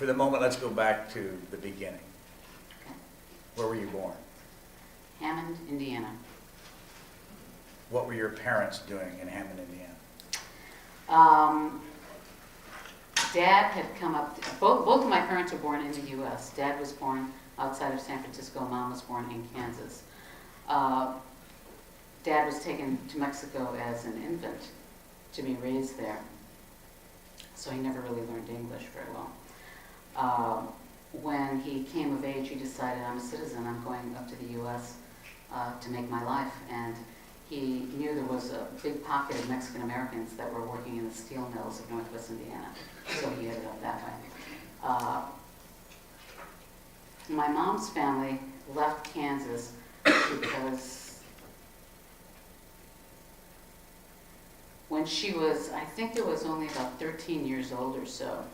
For the moment, let's go back to the beginning. Okay. Where were you born? Hammond, Indiana. What were your parents doing in Hammond, Indiana? Dad had come up, both of my parents were born in the U.S. Dad was born outside of San Francisco, Mom was born in Kansas. Dad was taken to Mexico as an infant to be raised there, so he never really learned English very well. When he came of age, he decided, I'm a citizen, I'm going up to the U.S. To make my life, and he knew there was a big pocket of Mexican Americans that were working in the steel mills of Northwest Indiana, so he ended up that way. My mom's family left Kansas because when she was, I think it was only about 13 years old or so,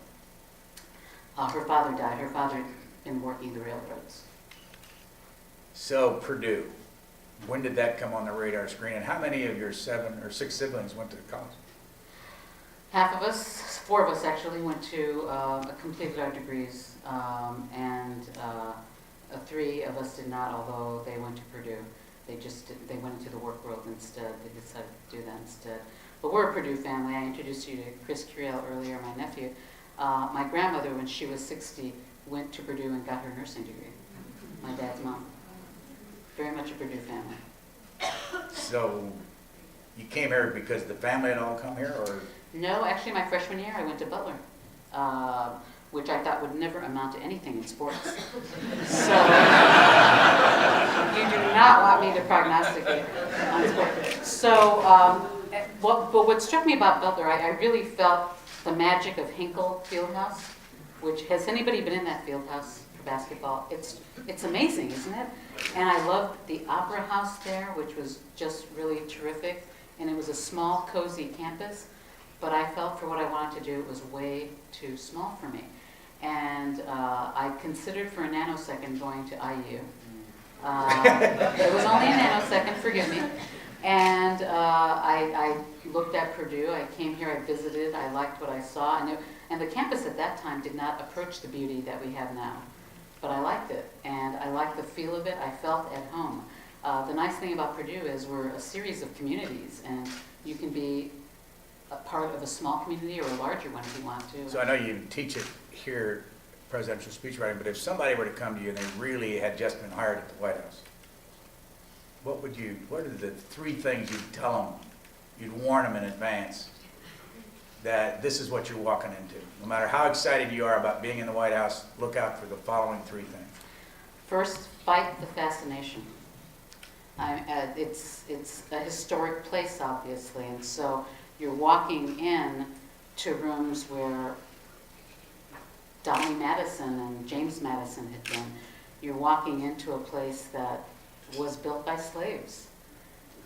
her father died. Her father had been working the railroads. So Purdue, when did that come on the radar screen, and how many of your 7 or 6 siblings went to college? Half of us, 4 of us actually, went to completed our degrees, and 3 of us did not, although they went to Purdue. They went into the work world instead. They decided to do that instead. But we're a Purdue family. I introduced you to Chris Curiel earlier, my nephew. My grandmother, when she was 60, went to Purdue and got her nursing degree. My dad's mom. Very much a Purdue family. So you came here because the family had all come here, or? No, actually my freshman year I went to Butler, which I thought would never amount to anything in sports. So you do not want me to prognosticate on sports. So, but what struck me about Butler, I really felt the magic of Hinkle Fieldhouse, which, has anybody been in that fieldhouse for basketball? It's amazing, isn't it? And I loved the Opera House there, which was just really terrific. And it was a small, cozy campus. But I felt for what I wanted to do, it was way too small for me. And I considered for a nanosecond going to IU. It was only a nanosecond, forgive me. And I looked at Purdue. I came here, I visited, I liked what I saw. And the campus at that time did not approach the beauty that we have now. But I liked it, and I liked the feel of it. I felt at home. The nice thing about Purdue is we're a series of communities, and you can be a part of a small community or a larger one if you want to. So I know you teach it here, presidential speech writing, but if somebody were to come to you and they really had just been hired at the White House, what are the 3 things you'd tell them, you'd warn them in advance, that this is what you're walking into? No matter how excited you are about being in the White House, look out for the following 3 things. First, fight the fascination. It's a historic place, obviously, and so you're walking in to rooms where Dolly Madison and James Madison had been. You're walking into a place that was built by slaves.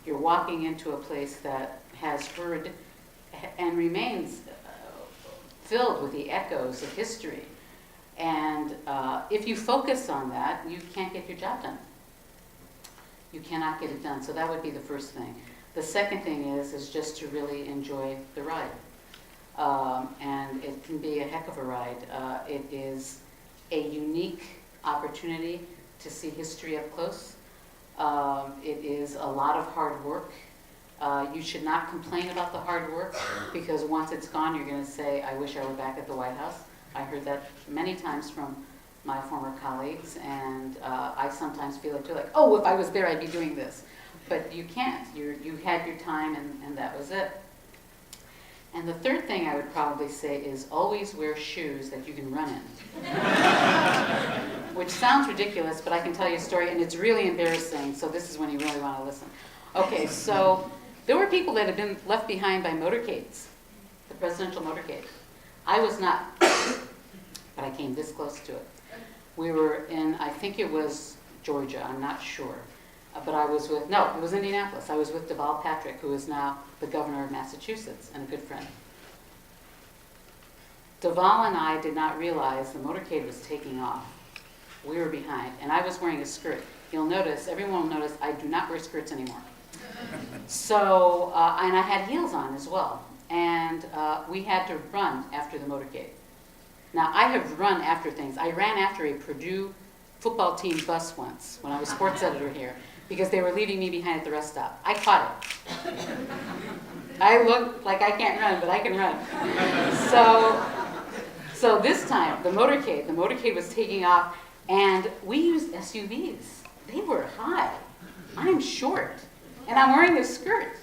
You're walking into a place that has heard and remains filled with the echoes of history. And if you focus on that, you can't get your job done. You cannot get it done. So that would be the first thing. The second thing is just to really enjoy the ride. And it can be a heck of a ride. It is a unique opportunity to see history up close. It is a lot of hard work. You should not complain about the hard work, because once it's gone, you're going to say, I wish I were back at the White House. I heard that many times from my former colleagues, and I sometimes feel it too, like, oh, if I was there, I'd be doing this. But you can't. You had your time, and that was it. And the third thing I would probably say is always wear shoes that you can run in. Which sounds ridiculous, but I can tell you a story, and it's really embarrassing, so this is when you really want to listen. Okay, so there were people that had been left behind by motorcades, the presidential motorcade. I was not, but I came this close to it. We were in, I think it was Georgia, I'm not sure. But I was with, no, it was Indianapolis. I was with Deval Patrick, who is now the governor of Massachusetts and a good friend. Deval and I did not realize the motorcade was taking off. We were behind, and I was wearing a skirt. You'll notice, everyone will notice, I do not wear skirts anymore. So, and I had heels on as well. And we had to run after the motorcade. Now, I have run after things. I ran after a Purdue football team bus once when I was sports editor here because they were leaving me behind at the rest stop. I caught it. I look like I can't run, but I can run. So this time, the motorcade was taking off, and we used SUVs. They were high. I'm short, and I'm wearing a skirt.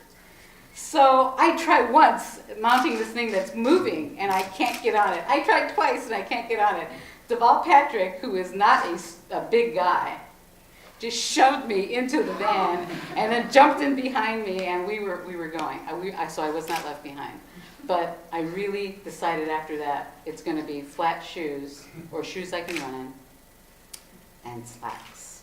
So I tried once mounting this thing that's moving, and I can't get on it. I tried twice, and I can't get on it. Deval Patrick, who is not a big guy, just shoved me into the van, and then jumped in behind me, and we were going. So I was not left behind. But I really decided after that, it's going to be flat shoes, or shoes I can run in, and slacks.